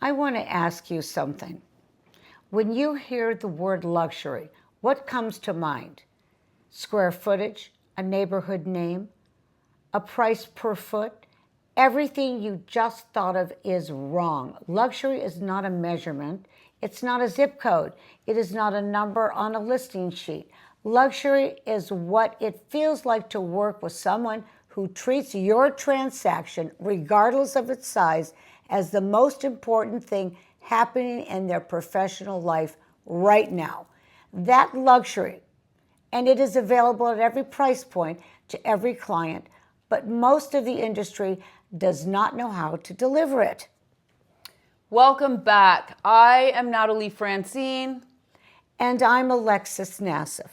I want to ask you something. When you hear the word luxury, what comes to mind? Square footage, a neighborhood name, a price per foot? Everything you just thought of is wrong. Luxury is not a measurement. It's not a zip code. It is not a number on a listing sheet. Luxury is what it feels like to work with someone who treats your transaction, regardless of its size, as the most important thing happening in their professional life right now. That luxury, and it is available at every price point to every client, but most of the industry does not know how to deliver it. Welcome back. I am Natalie Francinne. And I'm Alexis Nassif.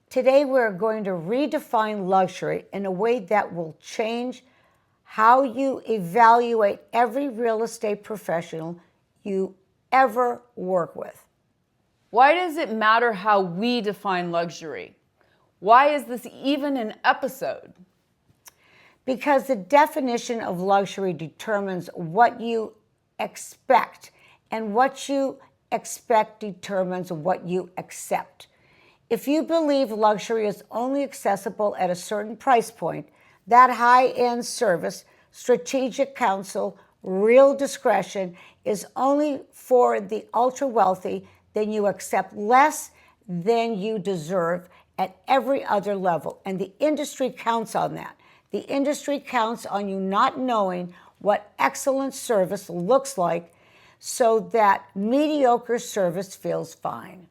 Today we're going to redefine luxury in a way that will change how you evaluate every real estate professional you ever work with. Why does it matter how we define luxury? Why is this even an episode? Because the definition of luxury determines what you expect, and what you expect determines what you accept. If you believe luxury is only accessible at a certain price point, that high-end service, strategic counsel, real discretion is only for the ultra-wealthy, then you accept less than you deserve at every other level. And the industry counts on that. The industry counts on you not knowing what excellent service looks like so that mediocre service feels fine.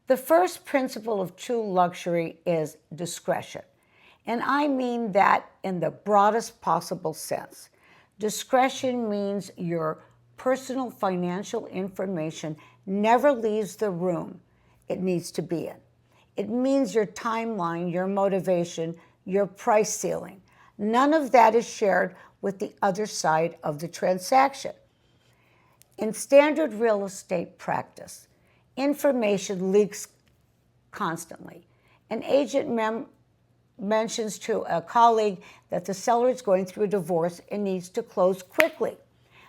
The first principle of true luxury is discretion. And I mean that in the broadest possible sense. Discretion means your personal financial information never leaves the room it needs to be in. It means your timeline, your motivation, your price ceiling. None of that is shared with the other side of the transaction. In standard real estate practice, information leaks constantly. An agent mentions to a colleague that the seller is going through a divorce and needs to close quickly.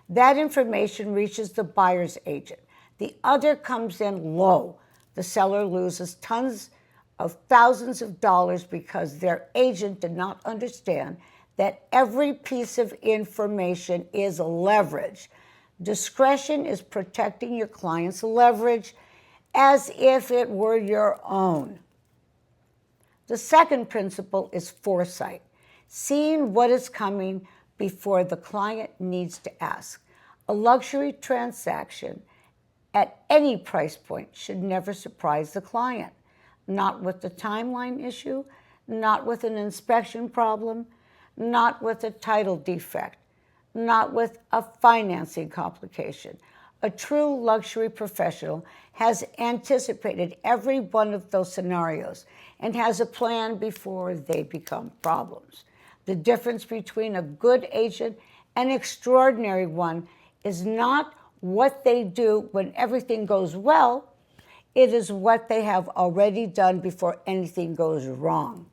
That information reaches the buyer's agent. The other comes in low. The seller loses tons of thousands of dollars because their agent did not understand that every piece of information is leverage. Discretion is protecting your client's leverage as if it were your own. The second principle is foresight, seeing what is coming before the client needs to ask. A luxury transaction at any price point should never surprise the client. Not with the timeline issue, not with an inspection problem, not with a title defect, not with a financing complication. A true luxury professional has anticipated every one of those scenarios and has a plan before they become problems. The difference between a good agent and an extraordinary one is not what they do when everything goes well. It is what they have already done before anything goes wrong.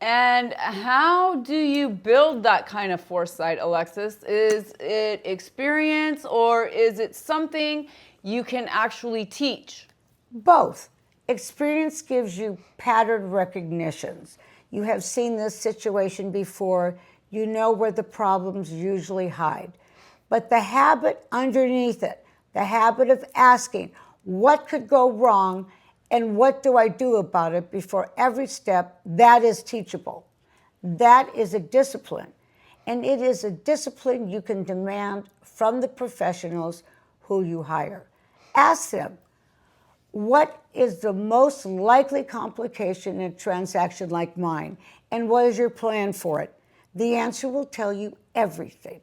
And how do you build that kind of foresight, Alexis? Is it experience or is it something you can actually teach? Both. Experience gives you pattern recognitions. You have seen this situation before. You know where the problems usually hide. But the habit underneath it, the habit of asking, what could go wrong and what do I do about it before every step, that is teachable. That is a discipline. And it is a discipline you can demand from the professionals who you hire. Ask them, what is the most likely complication in a transaction like mine? And what is your plan for it? The answer will tell you everything.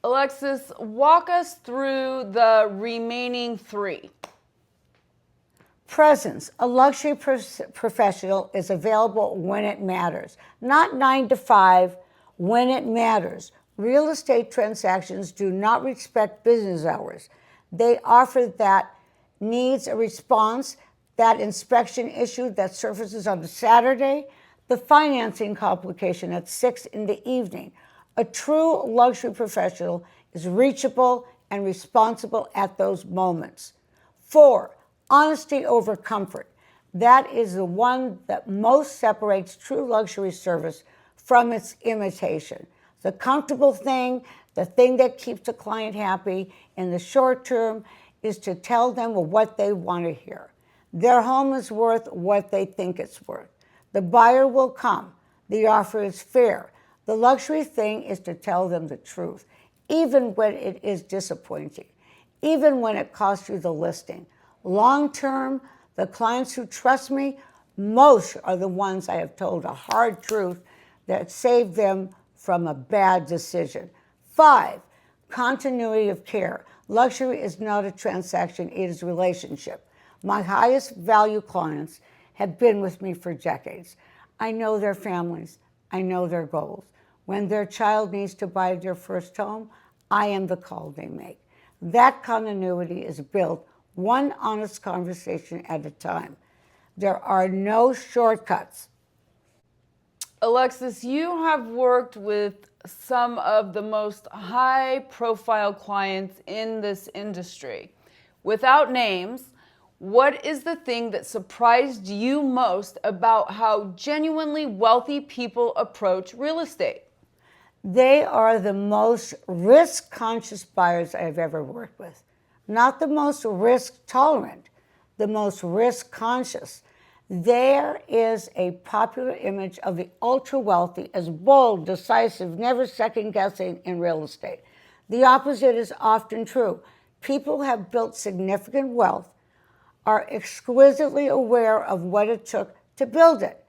Alexis, walk us through the remaining three. Presence. A luxury professional is available when it matters, not 9 to 5, when it matters. Real estate transactions do not respect business hours. They offer that needs a response, that inspection issue that surfaces on a Saturday, the financing complication at 6 in the evening. A true luxury professional is reachable and responsible at those moments. 4, honesty over comfort. That is the one that most separates true luxury service from its imitation. The comfortable thing, the thing that keeps the client happy in the short term, is to tell them what they want to hear. Their home is worth what they think it's worth. The buyer will come. The offer is fair. The luxury thing is to tell them the truth, even when it is disappointing, even when it costs you the listing. Long term, the clients who trust me most are the ones I have told a hard truth that saved them from a bad decision. 5, continuity of care. Luxury is not a transaction, it is a relationship. My highest value clients have been with me for decades. I know their families, I know their goals. When their child needs to buy their first home, I am the call they make. That continuity is built one honest conversation at a time. There are no shortcuts. Alexis, you have worked with some of the most high-profile clients in this industry. Without names, what is the thing that surprised you most about how genuinely wealthy people approach real estate? They are the most risk-conscious buyers I have ever worked with. Not the most risk-tolerant, the most risk-conscious. There is a popular image of the ultra-wealthy as bold, decisive, never second-guessing in real estate. The opposite is often true. People who have built significant wealth are exquisitely aware of what it took to build it,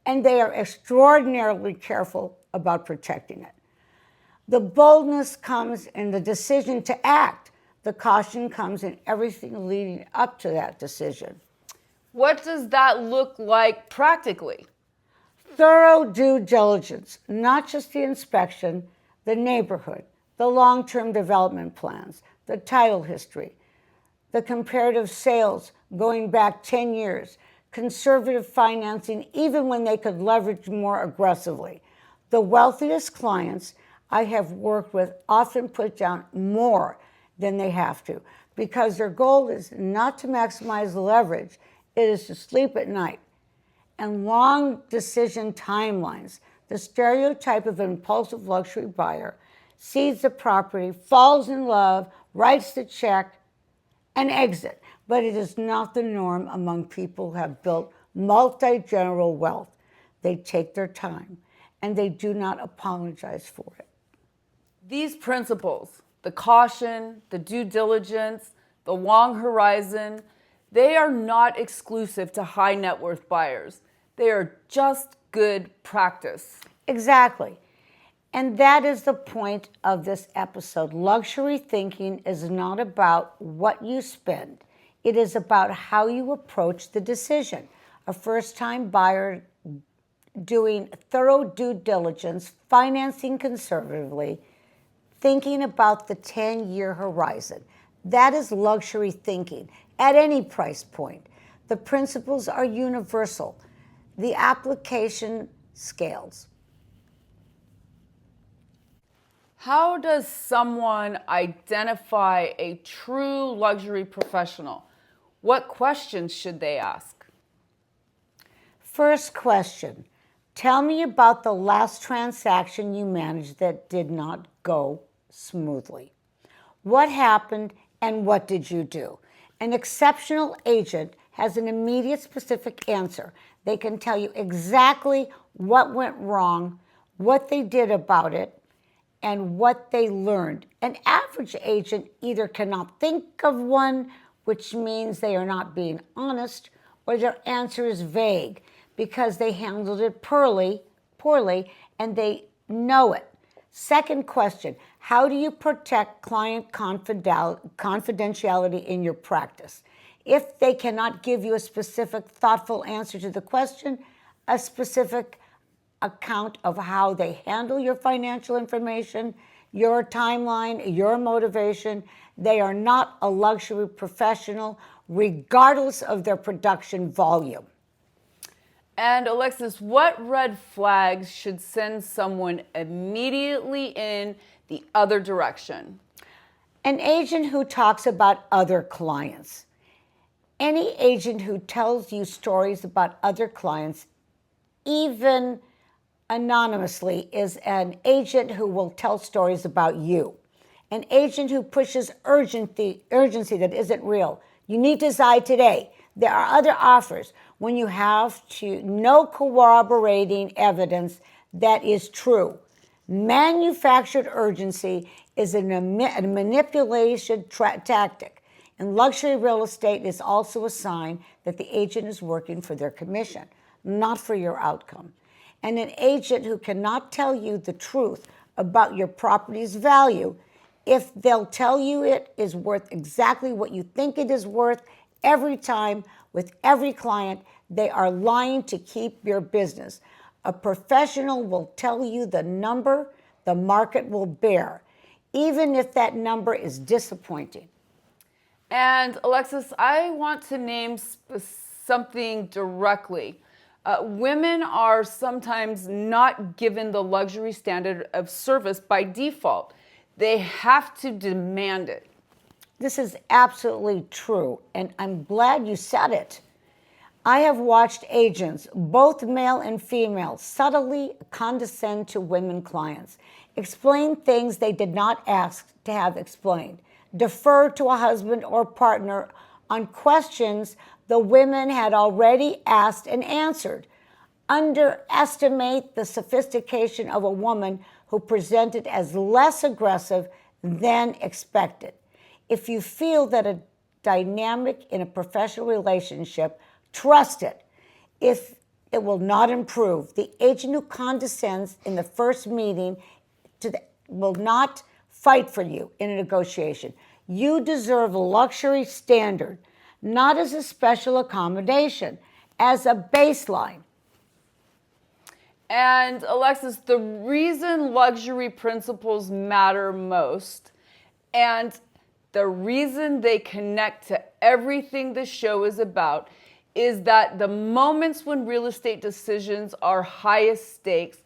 and they are extraordinarily careful about protecting it. The boldness comes in the decision to act. The caution comes in everything leading up to that decision. What does that look like practically? Thorough due diligence, not just the inspection, the neighborhood, the long-term development plans, the title history, the comparative sales going back 10 years, conservative financing even when they could leverage more aggressively. The wealthiest clients I have worked with often put down more than they have to because their goal is not to maximize leverage, it is to sleep at night. And long decision timelines. The stereotype of an impulsive luxury buyer sees the property, falls in love, writes the check, and exit. But it is not the norm among people who have built multi-generational wealth. They take their time, and they do not apologize for it. These principles, the caution, the due diligence, the long horizon, they are not exclusive to high net worth buyers. They are just good practice. Exactly. And that is the point of this episode. Luxury thinking is not about what you spend. It is about how you approach the decision. A first-time buyer doing thorough due diligence, financing conservatively, thinking about the 10-year horizon. That is luxury thinking at any price point. The principles are universal. The application scales. How does someone identify a true luxury professional? What questions should they ask? First question, tell me about the last transaction you managed that did not go smoothly. What happened and what did you do? An exceptional agent has an immediate specific answer. They can tell you exactly what went wrong, what they did about it, and what they learned. An average agent either cannot think of one, which means they are not being honest, or their answer is vague because they handled it poorly, and they know it. Second question, how do you protect client confidentiality in your practice? If they cannot give you a specific, thoughtful answer to the question, a specific account of how they handle your financial information, your timeline, your motivation, they are not a luxury professional, regardless of their production volume. And Alexis, what red flags should send someone immediately in the other direction? An agent who talks about other clients. Any agent who tells you stories about other clients, even anonymously, is an agent who will tell stories about you. An agent who pushes urgency that isn't real. You need to decide today. There are other offers when you have no corroborating evidence that is true. Manufactured urgency is a manipulation tactic. In luxury real estate, it's also a sign that the agent is working for their commission, not for your outcome. And an agent who cannot tell you the truth about your property's value, if they'll tell you it is worth exactly what you think it is worth every time with every client, they are lying to keep your business. A professional will tell you the number the market will bear, even if that number is disappointing. And Alexis, I want to name something directly. Women are sometimes not given the luxury standard of service by default. They have to demand it. This is absolutely true, and I'm glad you said it. I have watched agents, both male and female, subtly condescend to women clients, explain things they did not ask to have explained, defer to a husband or partner on questions the women had already asked and answered, underestimate the sophistication of a woman who presented as less aggressive than expected. If you feel that a dynamic in a professional relationship, trust it. If it will not improve, the agent who condescends in the first meeting will not fight for you in a negotiation. You deserve a luxury standard, not as a special accommodation, as a baseline. And Alexis, the reason luxury principles matter most, and the reason they connect to everything the show is about, is that the moments when real estate decisions are highest stakes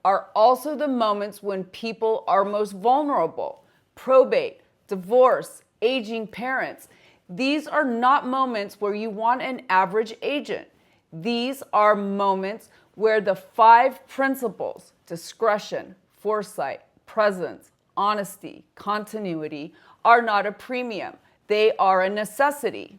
are also the moments when people are most vulnerable. Probate, divorce, aging parents. These are not moments where you want an average agent. These are moments where the 5 principles, discretion, foresight, presence, honesty, continuity, are not a premium. They are a necessity.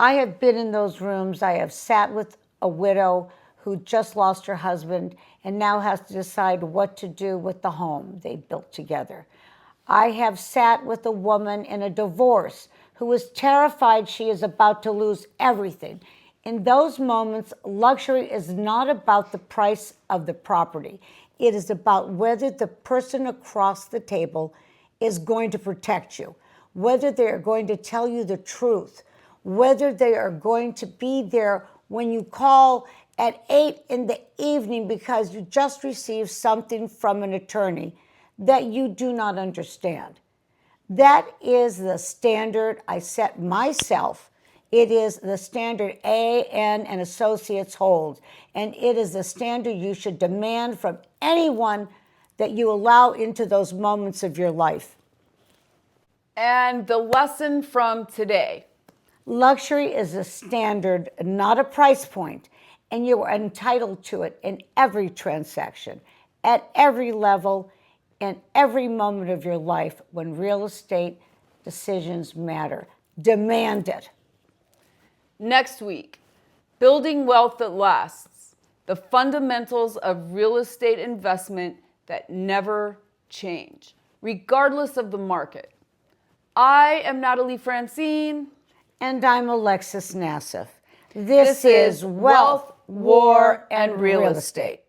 I have been in those rooms. I have sat with a widow who just lost her husband and now has to decide what to do with the home they built together. I have sat with a woman in a divorce who is terrified she is about to lose everything. In those moments, luxury is not about the price of the property. It is about whether the person across the table is going to protect you, whether they are going to tell you the truth, whether they are going to be there when you call at 8 in the evening because you just received something from an attorney that you do not understand. That is the standard I set myself. It is the standard A.N. and Associates hold, and it is the standard you should demand from anyone that you allow into those moments of your life. And the lesson from today. Luxury is a standard, not a price point, and you are entitled to it in every transaction, at every level, in every moment of your life when real estate decisions matter. Demand it. Next week, building wealth that lasts, the fundamentals of real estate investment that never change, regardless of the market. I am Natalie Francinne. And I'm Alexis Nassif. This is Wealth, War, and Real Estate.